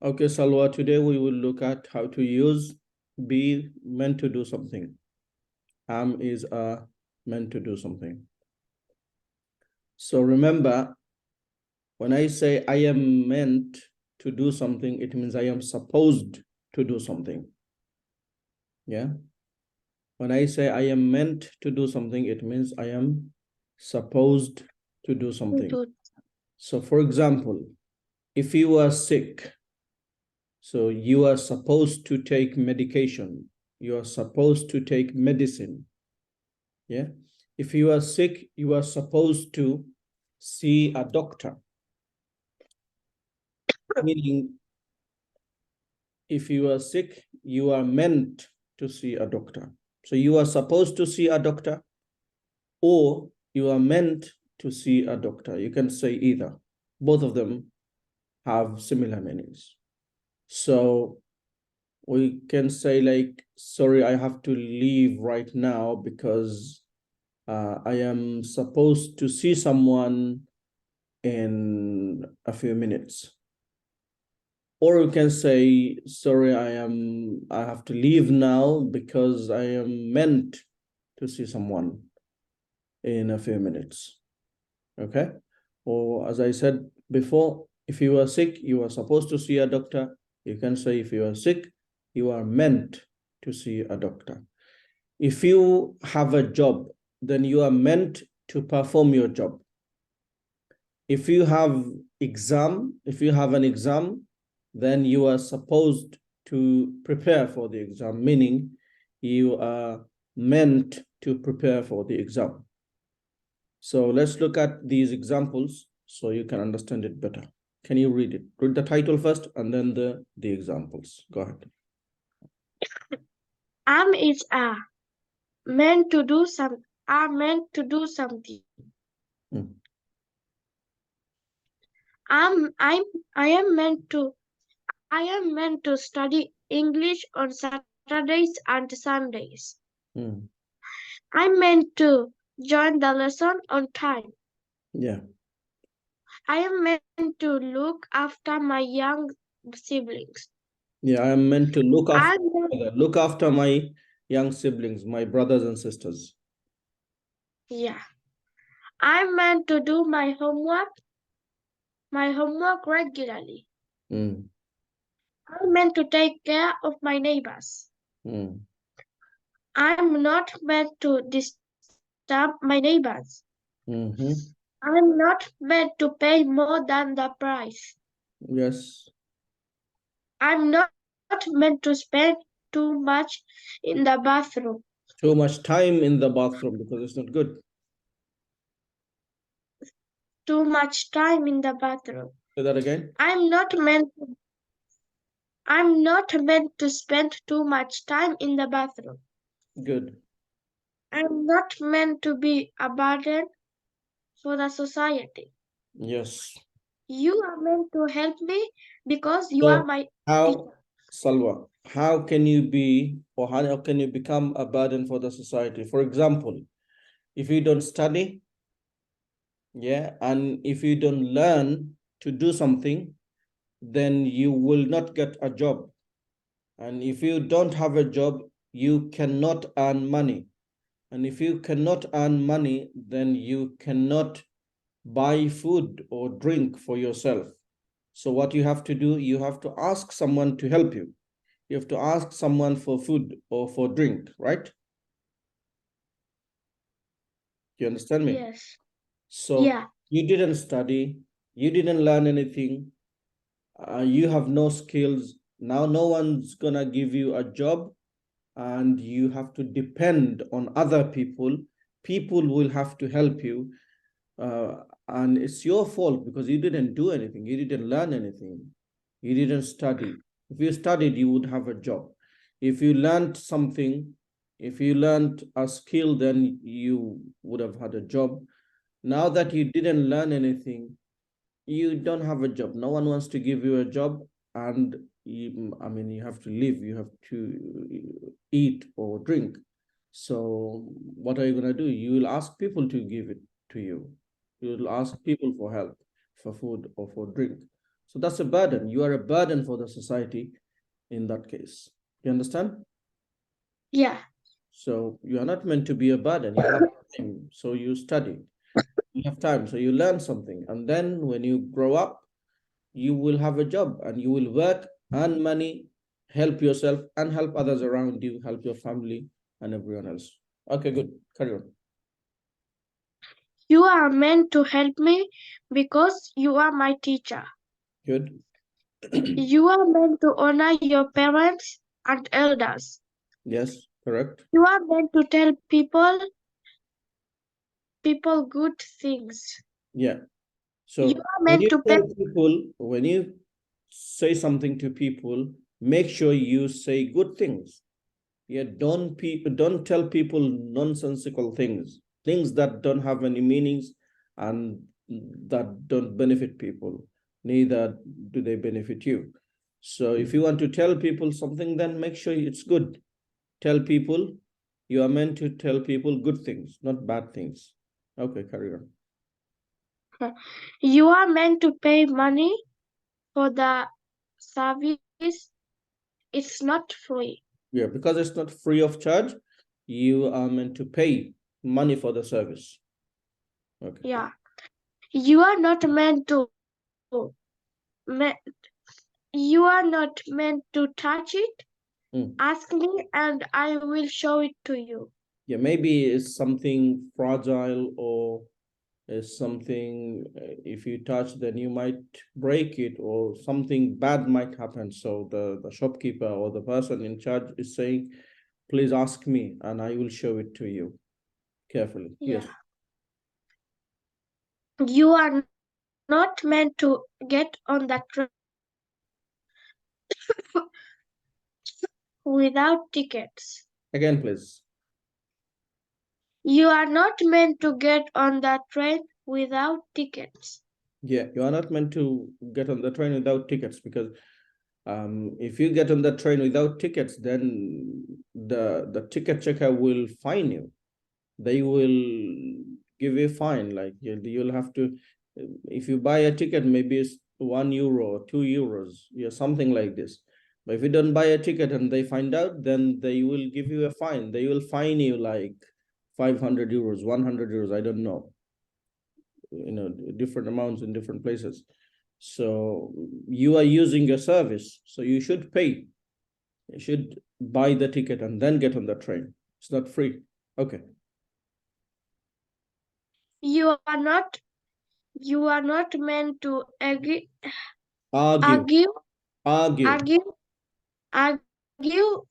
Okay, Salwa, today we will look at how to use be meant to do something. Am is meant to do something. So remember, when I say I am meant to do something, it means I am supposed to do something. Yeah. When I say I am meant to do something, it means I am supposed to do something. So for example, if you are sick, so you are supposed to take medication. You are supposed to take medicine. Yeah. If you are sick, you are supposed to see a doctor. Meaning, if you are sick, you are meant to see a doctor. So you are supposed to see a doctor, or you are meant to see a doctor. You can say either. Both of them have similar meanings. So we can say like, sorry, I have to leave right now because I am supposed to see someone in a few minutes. Or you can say, sorry, I have to leave now because I am meant to see someone in a few minutes. Okay? Or as I said before, if you are sick, you are supposed to see a doctor. You can say if you are sick, you are meant to see a doctor. If you have a job, then you are meant to perform your job. If you have an exam, then you are supposed to prepare for the exam, meaning you are meant to prepare for the exam. So let's look at these examples so you can understand it better. Can you read it? Read the title first and then the examples. Go ahead. Is meant to do some are meant to do something. Hmm. I am meant to study English on Saturdays and Sundays. Hmm. I'm meant to join the lesson on time. Yeah. I am meant to look after my young siblings. Yeah, I am meant to I'm look after my young siblings, my brothers and sisters. yeah. I'm meant to do my homework regularly. Mm. I'm meant to take care of my neighbors. Mm. I'm not meant to disturb my neighbors. Mm-hmm. I'm not meant to pay more than the price. Yes. I'm not meant to spend too much in the bathroom. Too much time in the bathroom because it's not good. Too much time in the bathroom. Say that again. I'm not meant to spend too much time in the bathroom. Good. I'm not meant to be a burden for the society. Yes. You are meant to help me because you are So my how, teacher. Salwa, how can you be or how can you become a burden for the society? For example, if you don't study, yeah, and if you don't learn to do something, then you will not get a job. And if you don't have a job, you cannot earn money. And if you cannot earn money, then you cannot buy food or drink for yourself. So what you have to do, you have to ask someone to help you. You have to ask someone for food or for drink, right? You understand me? Yes. So Yeah. you didn't study, you didn't learn anything, you have no skills. Now no one's gonna give you a job and you have to depend on other people. People will have to help you. And it's your fault because you didn't do anything. You didn't learn anything. You didn't study. If you studied, you would have a job. If you learned something, if you learned a skill, then you would have had a job. Now that you didn't learn anything, you don't have a job. No one wants to give you a job, and you have to live. You have to eat or drink. So what are you gonna do? You will ask people to give it to you. You will ask people for help, for food or for drink. So that's a burden. You are a burden for the society in that case. You understand? Yeah. So you are not meant to be a burden. You have time, so you study. You have time, so you learn something. And then when you grow up, you will have a job and you will work, earn money, help yourself and help others around you, help your family and everyone else. Okay, good. Carry on. You are meant to help me because you are my teacher. Good. You are meant to honor your parents and elders. Yes, correct. You are meant to tell people good things. Yeah. You So are when meant you to pay. tell people, when you say something to people, make sure you say good things. Yeah, don't tell people nonsensical things, things that don't have any meanings and that don't benefit people. Neither do they benefit you. So if you want to tell people something, then make sure it's good. Tell people, you are meant to tell people good things, not bad things. Okay, carry on. You are meant to pay money for the service. It's not free. Yeah, because it's not free of charge, you are meant to pay money for the service. Okay. Yeah. You are not meant to. Me, you are not meant to touch it. Mm. Ask me and I will show it to you. Yeah, maybe it's something fragile or is something, if you touch, then you might break it or something bad might happen. So the shopkeeper or the person in charge is saying, please ask me and I will show it to you carefully. Yeah. Yes. You are not meant to get on the train without tickets. Again, please. You are not meant to get on the train without tickets. Yeah, you are not meant to get on the train without tickets because if you get on the train without tickets, then the ticket checker will fine you. They will give you a fine. Like you'll have to, if you buy a ticket, maybe it's €1 or €2, yeah, something like this. But if you don't buy a ticket and they find out, then they will give you a fine. They will fine you like €500, €100. I don't know. Different amounts in different places. So you are using a service, so you should pay. You should buy the ticket and then get on the train. It's not free. Okay. You are not meant to Argue. argue Argue.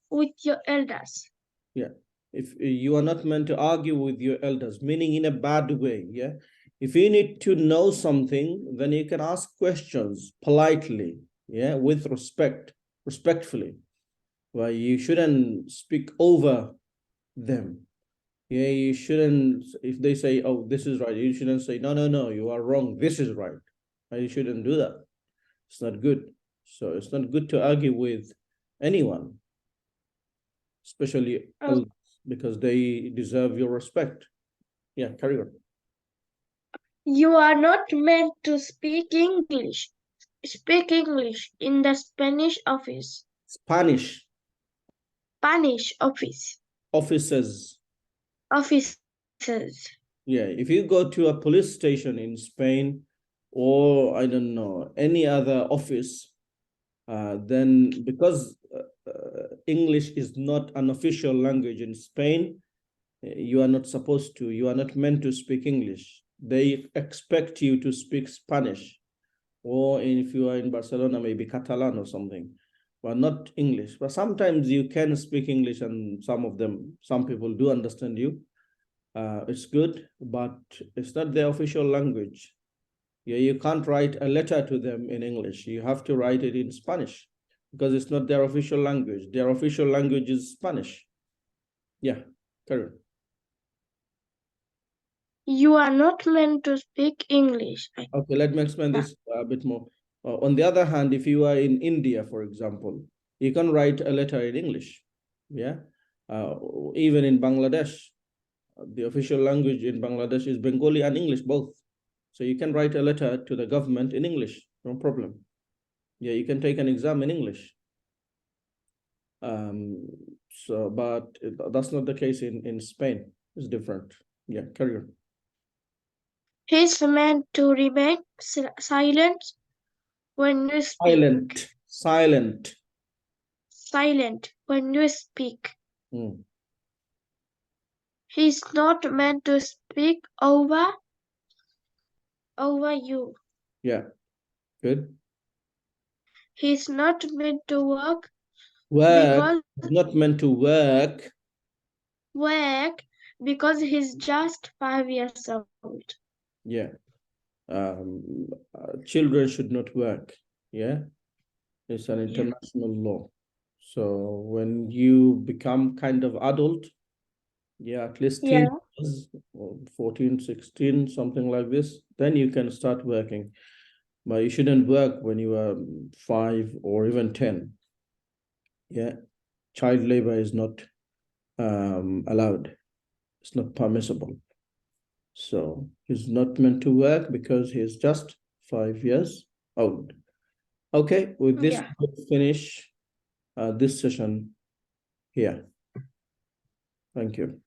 with your elders. Yeah. If you are not meant to argue with your elders, meaning in a bad way. Yeah. If you need to know something, then you can ask questions politely. Yeah. With respectfully. Well, you shouldn't speak over them. Yeah, you shouldn't, if they say, oh, this is right, you shouldn't say, no, you are wrong, this is right. You shouldn't do that. It's not good. So it's not good to argue with anyone, especially elders, because they deserve your respect. Yeah, carry on. You are not meant to speak English. Speak English in the Spanish office. Spanish. Spanish office. Officers. Officers. Yeah, if you go to a police station in Spain or I don't know, any other office, then because English is not an official language in Spain, you are not supposed to, you are not meant to speak English. They expect you to speak Spanish, or if you are in Barcelona, maybe Catalan or something, but not English. But sometimes you can speak English and some people do understand you. It's good, but it's not their official language. Yeah, you can't write a letter to them in English. You have to write it in Spanish because it's not their official language. Their official language is Spanish. Yeah, correct. You are not meant to speak English. Okay, let me explain this a bit more. On the other hand, if you are in India, for example, you can write a letter in English. Yeah, even in Bangladesh, the official language in Bangladesh is Bengali and English both. So you can write a letter to the government in English, no problem. Yeah, you can take an exam in English. So, but that's not the case in Spain. It's different. Yeah, carry on. He's meant to remain silent when you speak. Silent. Silent when you speak. Mm. He's not meant to speak over you. Yeah, good. He's not meant to work Work is not meant to work. because he's just 5 years old. Yeah. Children should not work. Yeah. It's an international law. So when you become kind of adult, yeah, at least Yeah. teenagers, or 14, 16, something like this, then you can start working. But you shouldn't work when you are 5 or even 10. Yeah. Child labor is not allowed. It's not permissible. So he's not meant to work because he's just 5 years old. Okay, with this, Yeah. we'll finish this session here. Thank you.